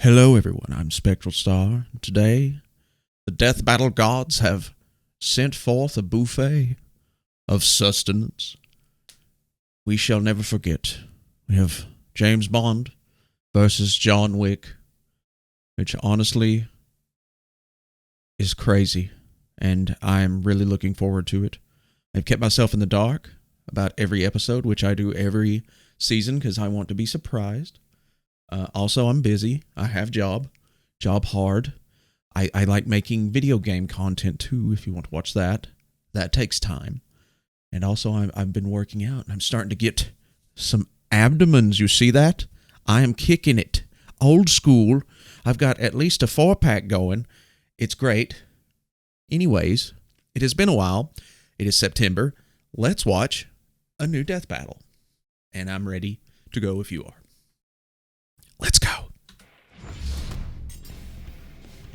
Hello everyone, I'm SpectralStar. Today, the death battle gods have sent forth a buffet of sustenance. We shall never forget. We have James Bond versus John Wick, which honestly is crazy, and I'm really looking forward to it. I've kept myself in the dark about every episode, which I do every season because I want to be surprised. Also, I'm busy. I have job hard. I like making video game content too, if you want to watch that. That takes time. And also, I've been working out, and I'm starting to get some abdomens. You see that? I am kicking it. Old school. I've got at least a 4-pack going. It's great. Anyways, it has been a while. It is September. Let's watch a new death battle. And I'm ready to go if you are. Let's go.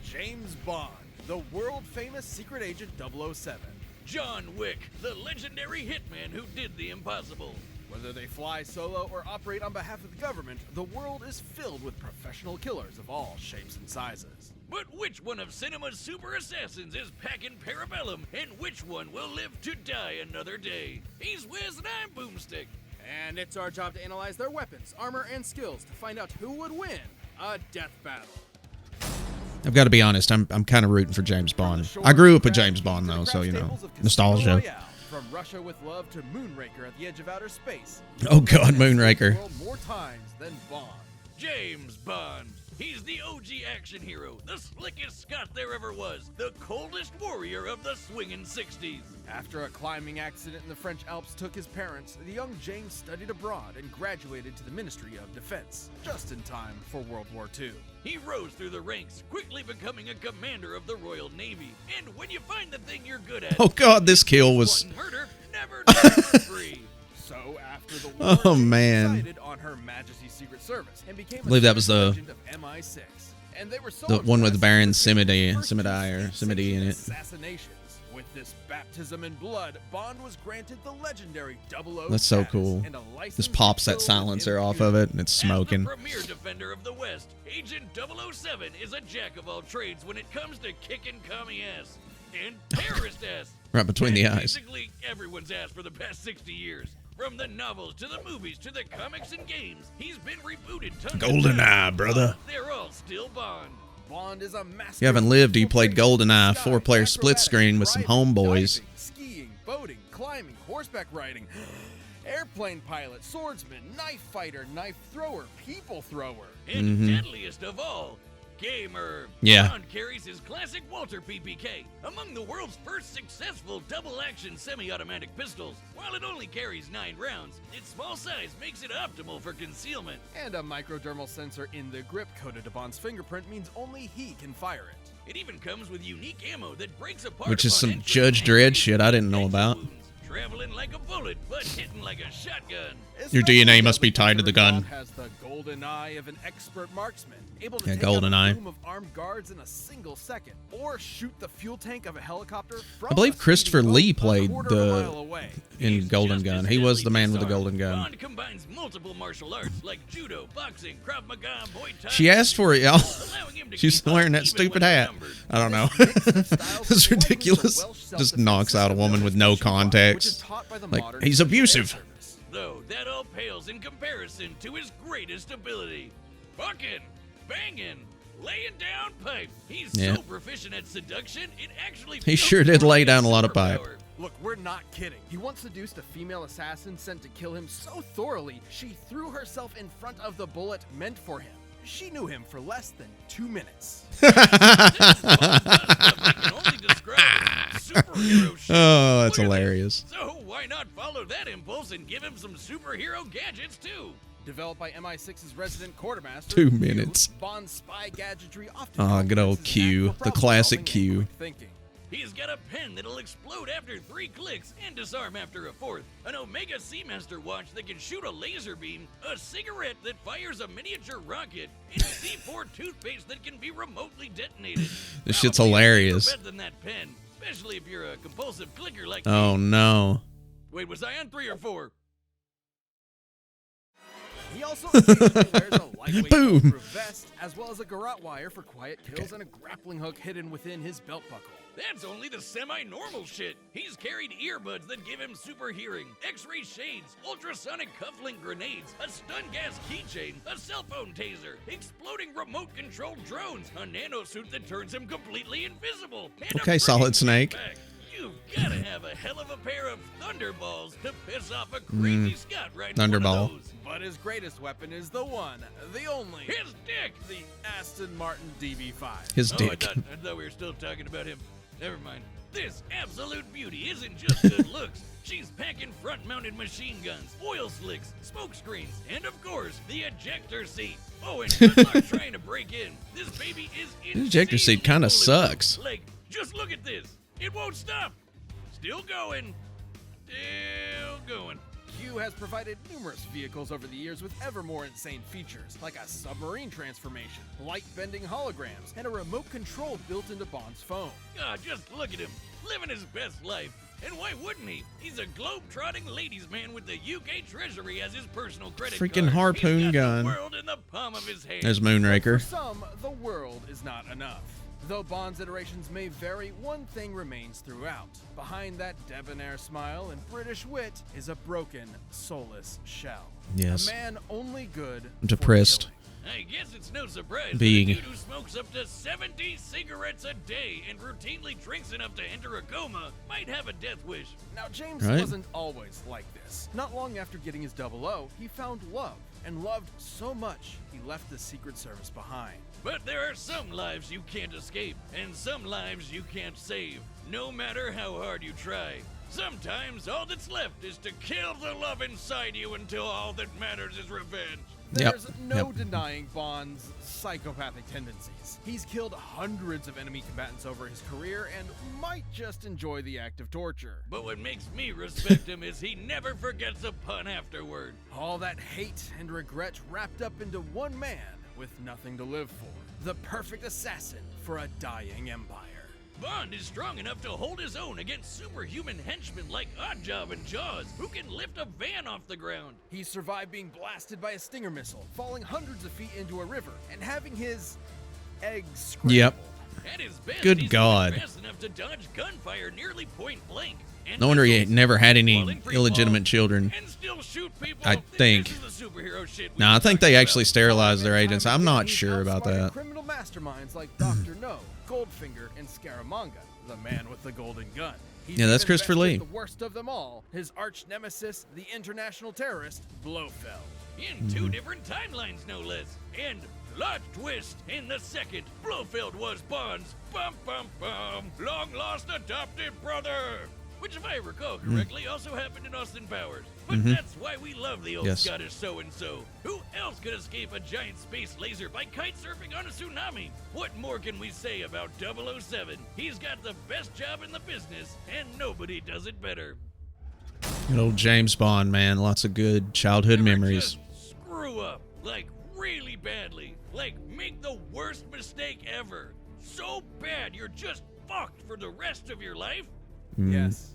James Bond, the world-famous secret agent 007. John Wick, the legendary hitman who did the impossible. Whether they fly solo or operate on behalf of the government, the world is filled with professional killers of all shapes and sizes. But which one of cinema's super assassins is packing Parabellum, and which one will live to die another day? He's Wiz and I'm Boomstick. And it's our job to analyze their weapons, armor, and skills to find out who would win a death battle. I've got to be honest, I'm kind of rooting for James Bond. I grew up with James Bond, though, so, you know, nostalgia. From Russia with love to Moonraker at the edge of outer space. Oh, God, Moonraker. More times than Bond. James Bond. He's the OG action hero, the slickest Scot there ever was, the coldest warrior of the swingin' 60s. After a climbing accident in the French Alps took his parents, the young James studied abroad and graduated to the Ministry of Defense, just in time for World War II. He rose through the ranks, quickly becoming a commander of the Royal Navy. And when you find the thing you're good at, oh God, this kill was murder, never free. So after the war, oh man, decided on Her Majesty's Secret Service and became I believe that was the agent of MI6. And they were so the one with Baron Samedi in it. Assassinations. With this baptism in blood, Bond was granted the legendary 00 That's so status cool. and a license Just pops that to silencer kill off of it, and it's smoking. As the premier defender of the West, Agent 007 is a jack of all trades when it comes to kicking commie ass and terrorist ass. Right between the eyes. Basically everyone's ass for the past 60 years. From the novels to the movies to the comics and games, he's been rebooted tons of times. GoldenEye, brother. They're all still Bond. Bond is a master. You haven't lived, you played GoldenEye, 4-player split screen with some homeboys. Diving, skiing, boating, climbing, horseback riding, airplane pilot, swordsman, knife fighter, knife thrower, people thrower. And deadliest of all, gamer. Yeah. Bond carries his classic Walter PPK, among the world's first successful double-action semi-automatic pistols. While it only carries 9 rounds, its small size makes it optimal for concealment. And a microdermal sensor in the grip coded to Bond's fingerprint means only he can fire it. It even comes with unique ammo that breaks apart. Which is upon some entry Judge and Dredd shit I didn't know about. wounds, traveling like a bullet, but hitting like a shotgun. Your DNA must be tied to the gun. Bond has the golden eye of an expert marksman, able to Yeah, take out golden a eye. room of armed guards in a single second, or shoot the fuel tank of a helicopter from I believe a Christopher speeding Lee boat a played quarter of a mile the away. in He's Golden just Gun. as He was deadly the man with the disarmed. golden gun. Bond combines multiple martial arts like judo, boxing, Krav Maga, Muay Thai. She asked for it, y'all. allowing him to She's keep up wearing that even stupid when hat. outnumbered. I don't know. This mix of styles It's is widely ridiculous. the Welsh Just self-defense knocks out a system woman known with as no Special Law, which context. is taught by the Like, modern he's Special abusive. Air Service. Though that all pales in comparison to his greatest ability. Fucking, banging, laying down pipe. He's Yeah. so proficient at seduction, it actually He sure did lay down a lot of pipe. superpower. Look, we're not kidding. He once seduced a female assassin sent to kill him so thoroughly, she threw herself in front of the bullet meant for him. She knew him for less than 2 minutes. This Bond does stuff I can only describe as superhero shit. Oh, that's Clearly. hilarious. So why not follow that impulse and give him some superhero gadgets too? Developed by MI6's resident quartermaster, 2 Q, minutes. Bond's spy gadgetry often Oh, good old compromises Q, natural the classic problem-solving and Q. quick thinking. He's got a pen that'll explode after 3 clicks and disarm after a 4th, an Omega Seamaster watch that can shoot a laser beam, a cigarette that fires a miniature rocket, and a C4 toothpaste that can be remotely detonated. This shit's Probably a safer hilarious. bet than that pen, especially if you're a compulsive clicker like Oh me. no. Wait, was I on 3 or 4? He also occasionally wears a lightweight Boom. bulletproof vest, as well as a garrote wire for quiet kills and a grappling hook hidden within his belt buckle. That's only the semi-normal shit. He's carried earbuds that give him super hearing, X-ray shades, ultrasonic cufflink grenades, a stun gas keychain, a cell phone taser, exploding remote-controlled drones, a nanosuit that turns him completely invisible, and Okay, a Solid freaking Snake. jetpack. You've gotta have a hell of a pair of thunderballs to piss off a crazy Scott riding Thunderball. one of those. But his greatest weapon is the one, the only, His dick! the Aston Martin DB5. His I dick. thought we were still talking about him. Never mind. This absolute beauty isn't just good looks. She's packing front-mounted machine guns, oil slicks, smoke screens, and of course, the ejector seat. Oh, and good luck trying to break in. This baby is The ejector seat kinda insanely sucks. bulletproof. Like, just look at this. It won't stop. Still going. Still going. Q has provided numerous vehicles over the years with ever more insane features, like a submarine transformation, light-bending holograms, and a remote control built into Bond's phone. Ah, just look at him, living his best life. And why wouldn't he? He's a globe-trotting ladies' man with the UK Treasury as his personal credit Freaking card. harpoon He's got gun. The world in the palm of his hand. There's For Moonraker. some, the world is not enough. Though Bond's iterations may vary, one thing remains throughout. Behind that debonair smile and British wit is a broken, soulless shell. Yes. A man only good I'm for depressed. killing. I guess it's no surprise Being- that a dude who smokes up to 70 cigarettes a day and routinely drinks enough to enter a coma might have a death wish. Now, James Right. wasn't always like this. Not long after getting his 00, he found love, and loved so much he left the Secret Service behind. But there are some lives you can't escape, and some lives you can't save, no matter how hard you try. Sometimes all that's left is to kill the love inside you until all that matters is revenge. Yep, There's no yep. denying Bond's psychopathic tendencies. He's killed hundreds of enemy combatants over his career and might just enjoy the act of torture. But what makes me respect him is he never forgets a pun afterward. All that hate and regret wrapped up into one man with nothing to live for. The perfect assassin for a dying empire. Bond is strong enough to hold his own against superhuman henchmen like Oddjob and Jaws, who can lift a van off the ground. He survived being blasted by a Stinger missile, falling hundreds of feet into a river, and having his eggs scrambled. Yep. At his best, Good he's God. fast enough to dodge gunfire nearly point blank. And No wonder he missiles never had any while in free illegitimate fall, children. And still shoot people. I think. This is the superhero shit we No, I were think they talking actually about. sterilized their Time agents. and I'm again, not he's sure about outsmarted that. Criminal masterminds like Dr. No, Goldfinger, and Scaramanga, the man with the golden gun. He's Yeah, that's even Christopher bested Lee. The worst of them all, his arch nemesis, the international terrorist, Blofeld. In two different timelines, no less. And plot twist in the second, Blofeld was Bond's bum bum bum long lost adopted brother. Which, if I recall correctly, also happened in Austin Powers. But that's why we love the old Yes. Scottish so-and-so. Who else could escape a giant space laser by kite surfing on a tsunami? What more can we say about 007? He's got the best job in the business, and nobody does it better. Good old James Bond, man. Lots of good childhood Ever memories. just screw up, like really badly, like make the worst mistake ever. So bad you're just fucked for the rest of your life. Yes.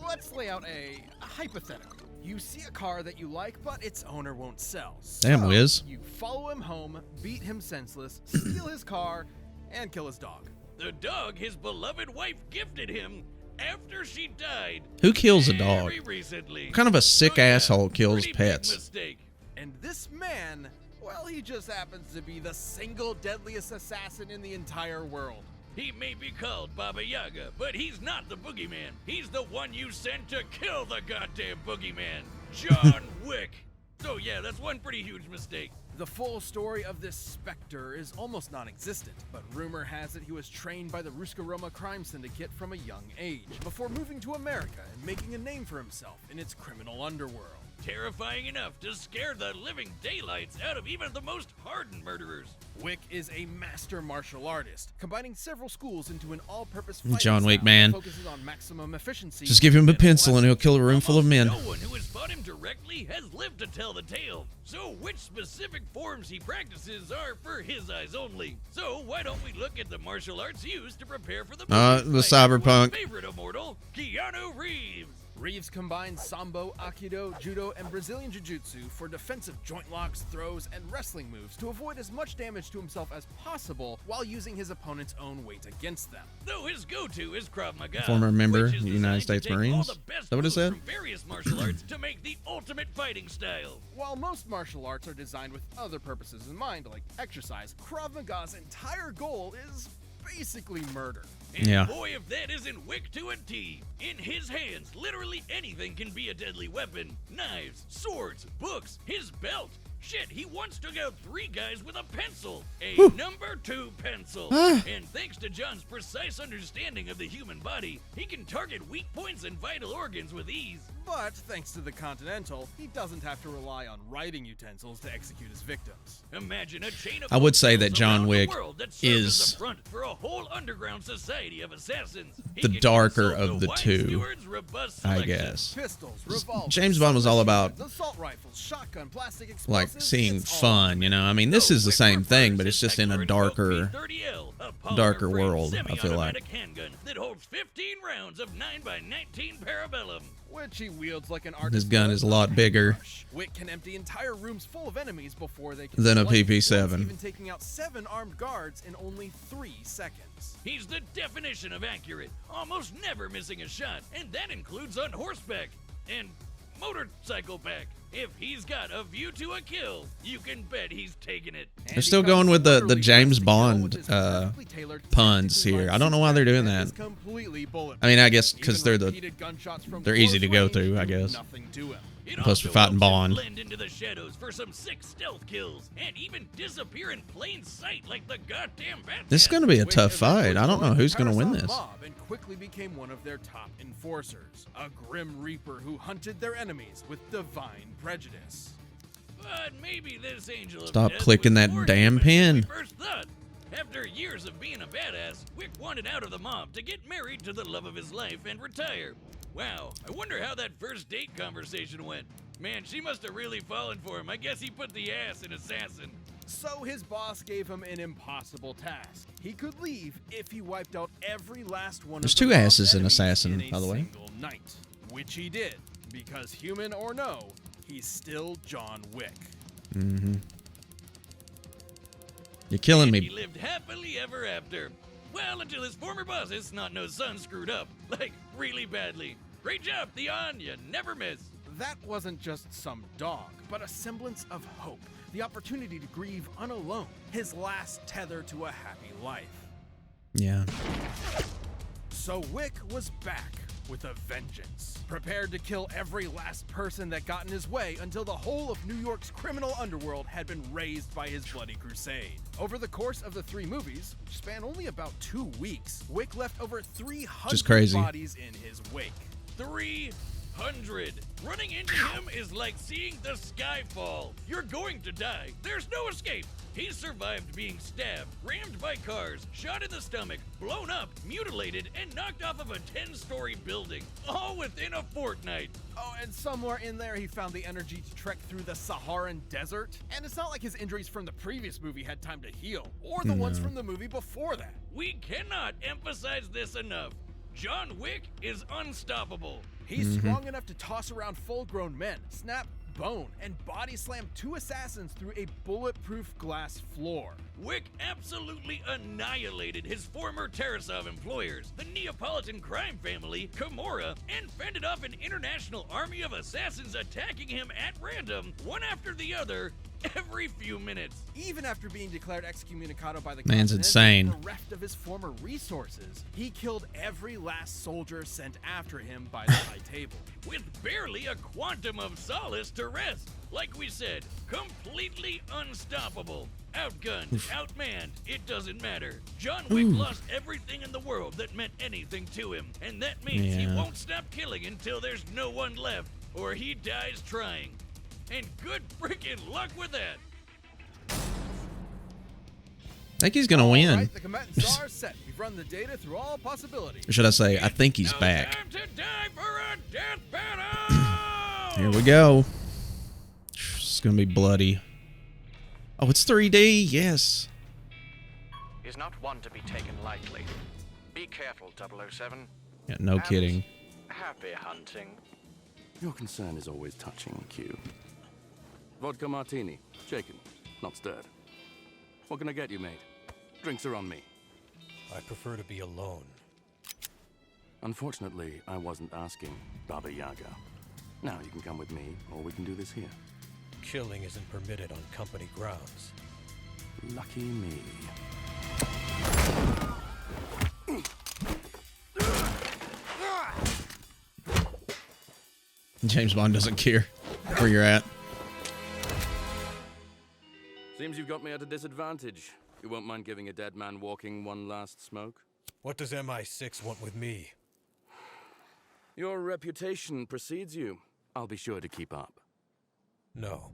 Let's lay out a hypothetical. You see a car that you like, but its owner won't sell. Damn, So Wiz. You follow him home, beat him senseless, steal his car, and kill his dog. The dog his beloved wife gifted him after she died. Who kills a dog? Very recently. What kind of a sick So, yeah, asshole kills pretty big pets? Mistake. And this man, well, he just happens to be the single deadliest assassin in the entire world. He may be called Baba Yaga, but he's not the boogeyman. He's the one you sent to kill the goddamn boogeyman, John Wick. So yeah, that's one pretty huge mistake. The full story of this Spectre is almost non-existent, but rumor has it he was trained by the Ruska-Roma crime syndicate from a young age, before moving to America and making a name for himself in its criminal underworld. Terrifying enough to scare the living daylights out of even the most hardened murderers. Wick is a master martial artist, combining several schools into an all-purpose fighting John Wick, style man. that focuses on maximum efficiency. Just give him a and pencil and he'll lessons. kill a room full of men. No one who has fought him directly has lived to tell the tale. So which specific forms he practices are for his eyes only. So why don't we look at the martial arts used to prepare for the movie? The Like everyone's cyberpunk. favorite immortal, Keanu Reeves. Reeves combined Sambo, Aikido, Judo, and Brazilian Jiu-Jitsu for defensive joint locks, throws, and wrestling moves to avoid as much damage to himself as possible while using his opponent's own weight against them. Though his go-to is Krav Maga, Former member which of is the United designed States to take Marines. all the best Is that what it moves said? from various martial arts to make the ultimate fighting style. While most martial arts are designed with other purposes in mind, like exercise, Krav Maga's entire goal is basically murder. And Yeah. boy, if that isn't Wick to a T. In his hands, literally anything can be a deadly weapon. Knives, swords, books, his belt. Shit, he once took out 3 guys with a pencil. A number 2 pencil. And thanks to John's precise understanding of the human body, he can target weak points and vital organs with ease. But thanks to the Continental, he doesn't have to rely on writing utensils to execute his victims. Imagine a chain of I would say that hospitals John around the Wick world that serve as is a front for a whole underground society of assassins. He the can darker consult of the White two, Steward's robust I selection. guess. Pistols, revolvers, James Bond was all about assault rifles, shotgun, plastic like explosives, seeing it's all fun, you know. I mean, this is the Wick same thing, prefers but it's his just in a Technicolor darker. P30L, a polymer darker frame world, I feel like. semi-automatic handgun that holds 15 rounds of 9x19 parabellum. which he wields like an artist. This gun is a lot bigger Wick can empty entire rooms full of enemies before they can than a blink, PP7. once even taking out 7 armed guards in only 3 seconds. He's the definition of accurate, almost never missing a shot, and that includes on horseback and motorcycle back. If he's got a view to a kill, you can bet he's taking it. They're still going with the James Bond puns here. I don't know why they're doing that. I mean, I guess because they're easy to go through, I guess. Plus, we're fighting Bond. Blend into the shadows for some sick stealth kills, and even disappear in plain sight like the goddamn Batman. This is going to be a tough fight. I don't know who's going to win this. And quickly became one of their top enforcers, a grim reaper who hunted their enemies with divine prejudice. But maybe this angel of Stop death clicking was that more damn human than we pin. first thought. After years of being a badass, Wick wanted out of the mob to get married to the love of his life and retire. Wow, I wonder how that first date conversation went. Man, she must have really fallen for him. I guess he put the ass in assassin. So his boss gave him an impossible task. He could leave if he wiped out every last one There's of the 2 mob's asses in enemies Assassin, in a by the way. single night, which he did, because human or no, he's still John Wick. Mm-hmm. You're killing He me. lived happily ever after. Well, until his former boss's snot-nosed son screwed up. Like, really badly. Great job, Theon. You never miss. That wasn't just some dog, but a semblance of hope, the opportunity to grieve unalone, his last tether to a happy life. Yeah. So Wick was back with a vengeance, prepared to kill every last person that got in his way until the whole of New York's criminal underworld had been razed by his bloody crusade. Over the course of the 3 movies, which span only about 2 weeks, Wick left over 300 Just crazy. bodies in his wake. 300. Running into him is like seeing the sky fall. You're going to die. There's no escape. He survived being stabbed, rammed by cars, shot in the stomach, blown up, mutilated, and knocked off of a 10-story building, all within a fortnight. Oh, and somewhere in there he found the energy to trek through the Saharan desert. And it's not like his injuries from the previous movie had time to heal, or the ones from the movie before that. We cannot emphasize this enough. John Wick is unstoppable. He's strong enough to toss around full-grown men, snap bone, and body slam 2 assassins through a bulletproof glass floor. Wick absolutely annihilated his former Tarasov employers, the Neapolitan crime family, Kimura, and fended off an international army of assassins attacking him at random, one after the other, every few minutes. Even after being declared excommunicado by the Man's Continental, insane. bereft of his former resources, he killed every last soldier sent after him by the high table. With barely a quantum of solace to rest. Like we said, completely unstoppable. Outgunned, outmanned, it doesn't matter. John Wick lost everything in the world that meant anything to him, and that means he Yeah. won't stop killing until there's no one left, or he dies trying. And good freaking luck with that. I think he's going to win. Right, the combatants are set. We've run the data through all possibilities. Or should I say, I think he's No back. time to die for a death battle! Here we go. It's going to be bloody. Oh, it's 3D. Yes. Is not one to be taken lightly. Be careful, 007. Yeah, no And kidding. Happy hunting. Your concern is always touching, Q. Vodka martini, shaken, not stirred. What can I get you, mate? Drinks are on me. I prefer to be alone. Unfortunately, I wasn't asking, Baba Yaga. Now you can come with me, or we can do this here. Killing isn't permitted on company grounds. Lucky me. James Bond doesn't care where you're at. Seems you've got me at a disadvantage. You won't mind giving a dead man walking one last smoke? What does MI6 want with me? Your reputation precedes you. I'll be sure to keep up. No,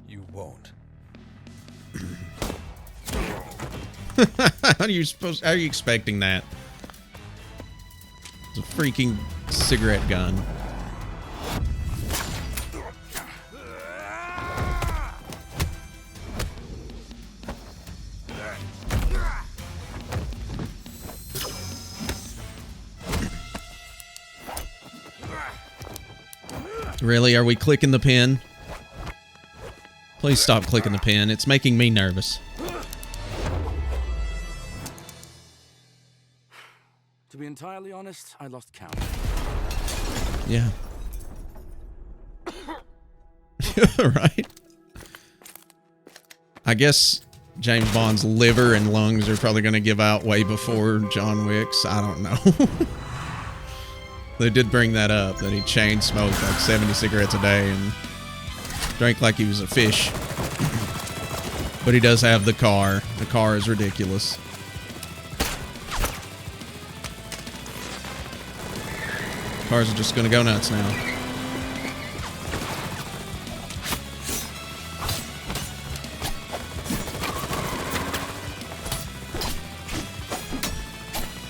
you won't. How are you expecting that? It's a freaking cigarette gun. Really? Are we clicking the pin? Please stop clicking the pin. It's making me nervous. To be entirely honest, I lost count. Yeah. Right? I guess James Bond's liver and lungs are probably going to give out way before John Wick's. I don't know. They did bring that up, that he chain smoked like 70 cigarettes a day and drank like he was a fish. But he does have the car. The car is ridiculous. Cars are just going to go nuts now.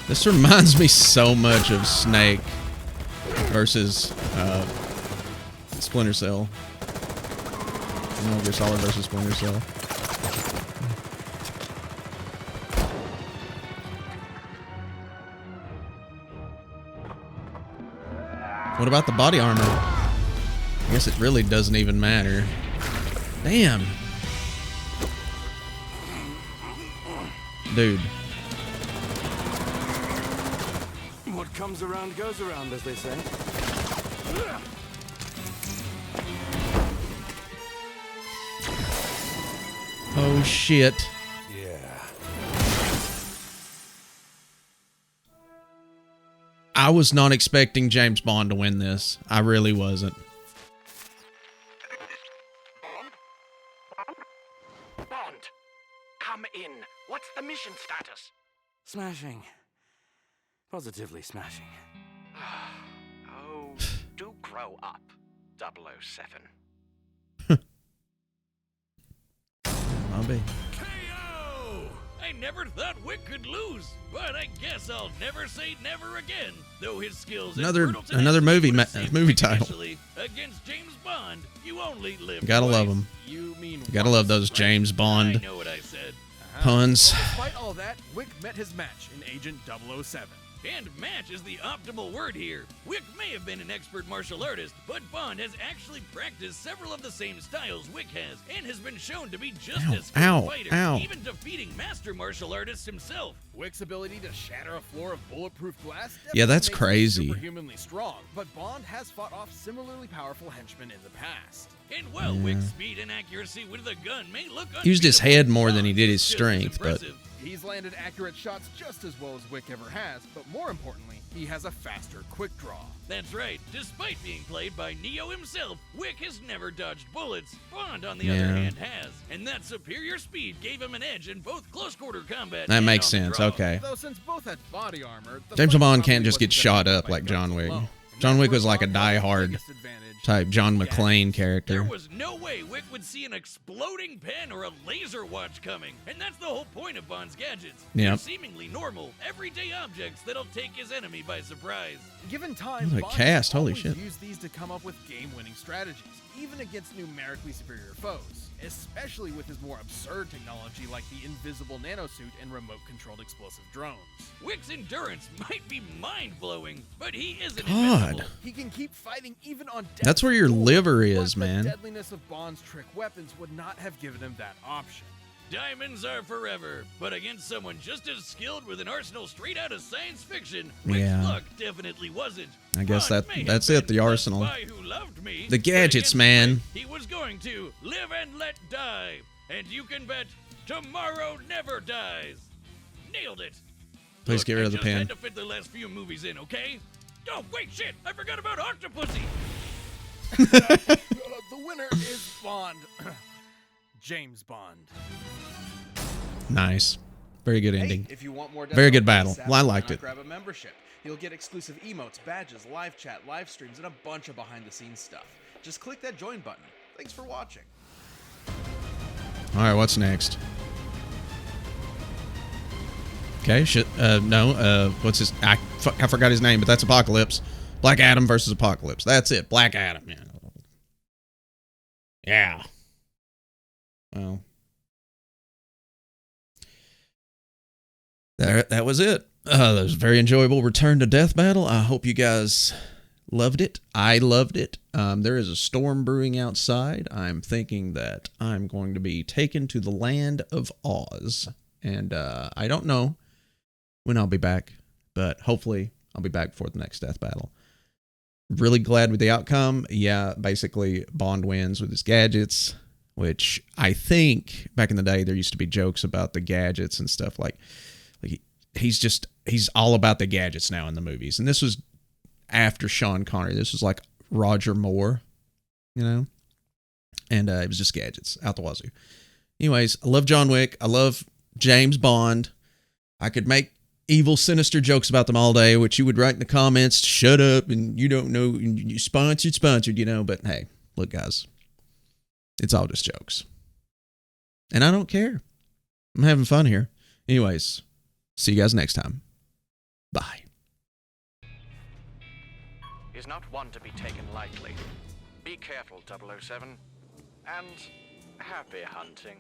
This reminds me so much of Snake versus Splinter Cell. Metal Gear Solid versus Splinter Cell. What about the body armor? I guess it really doesn't even matter. Damn. Dude. What comes around goes around, as they say. Oh shit. Yeah. I was not expecting James Bond to win this. I really wasn't. Bond, come in. What's the mission status? Smashing. Positively smashing. Oh, do grow up, 007. I'll be. KO! I never thought Wick could lose, but I guess I'll never say never again. Though his skills and brutal Another tenacity movie would have movie saved title. initially, against James Bond, you only live Gotta twice. love him. You mean Gotta love those James I Bond know what I said. puns. Well, despite all that, Wick met his match in Agent 007. And match is the optimal word here. Wick may have been an expert martial artist, but Bond has actually practiced several of the same styles Wick has, and has been shown to be just Ow, as good ow, a fighter, ow. even defeating master martial artist himself. Wick's ability to shatter a floor of bulletproof glass Yeah, that's definitely makes him crazy. superhumanly strong, but Bond has fought off similarly powerful henchmen in the past. And while Wick's speed and accuracy with the gun may look Used his unbeatable, head more than he Bond's did is his just as strength, but impressive. He's landed accurate shots just as well as Wick ever has, but more importantly, he has a faster quick draw. That's right. Despite being played by Neo himself, Wick has never dodged bullets. Bond, on the other Yeah. hand, has. And that superior speed gave him an edge in both close-quarter combat that and makes on the sense. draw. Okay. Though since both had body armor, the James fight Bond probably can't just get wasn't shot gonna up be like by John guns Wick. alone. John That's Wick where was like a Bond had the die-hard biggest advantage. type John Yeah. McClane There character. was no way Wick would see an exploding pen or a laser watch coming, and that's the whole point of Bond's gadgets. Yep. They're seemingly normal, everyday objects that'll take his enemy by surprise. Given time, What a Bond cast, has holy always shit. used these to come up with game-winning strategies, even against numerically superior foes, especially with his more absurd technology like the invisible nanosuit and remote-controlled explosive drones. Wick's endurance might be mind-blowing, but he isn't God. invincible. He can keep fighting even on death's That's where your door, liver but is, the man. deadliness of Bond's trick weapons would not have given him that option. Diamonds are forever, but against someone just as skilled with an arsenal straight out of science fiction, Wick's Yeah. luck definitely wasn't. I guess Bond may that's have it, been the arsenal. spy who loved me, The but gadgets, against man. Wick, he was going to live and let die. And you can bet tomorrow never dies. Nailed it. Please Look, get rid of the I just pen. had to fit the last few movies in, okay? Oh, wait, shit! I forgot about Octopussy! The winner is Bond. James Bond. Nice. Very good ending. Hey, if you want more Very good Death Battle, battle. Well, I liked why it. not grab a membership. You'll get exclusive emotes, badges, live chat, live streams, and a bunch of behind-the-scenes stuff. Just click that join button. Thanks for watching. All right, what's next? Okay, what's his... I forgot his name, but that's Apocalypse. Black Adam versus Apocalypse. That's it. Black Adam. Yeah. Well... That was it. That was a very enjoyable return to Death Battle. I hope you guys loved it. I loved it. There is a storm brewing outside. I'm thinking that I'm going to be taken to the land of Oz. And I don't know when I'll be back, but hopefully I'll be back for the next Death Battle. Really glad with the outcome. Yeah, basically Bond wins with his gadgets, which I think back in the day there used to be jokes about the gadgets and stuff like he's all about the gadgets now in the movies. And this was after Sean Connery. This was like Roger Moore, you know? And it was just gadgets out the wazoo. Anyways, I love John Wick. I love James Bond. I could make evil, sinister jokes about them all day, which you would write in the comments, shut up, and you don't know, and you sponsored, you know? But hey, look, guys, it's all just jokes. And I don't care. I'm having fun here. Anyways, see you guys next time. Bye. Is not one to be taken lightly. Be careful, 007. And happy hunting.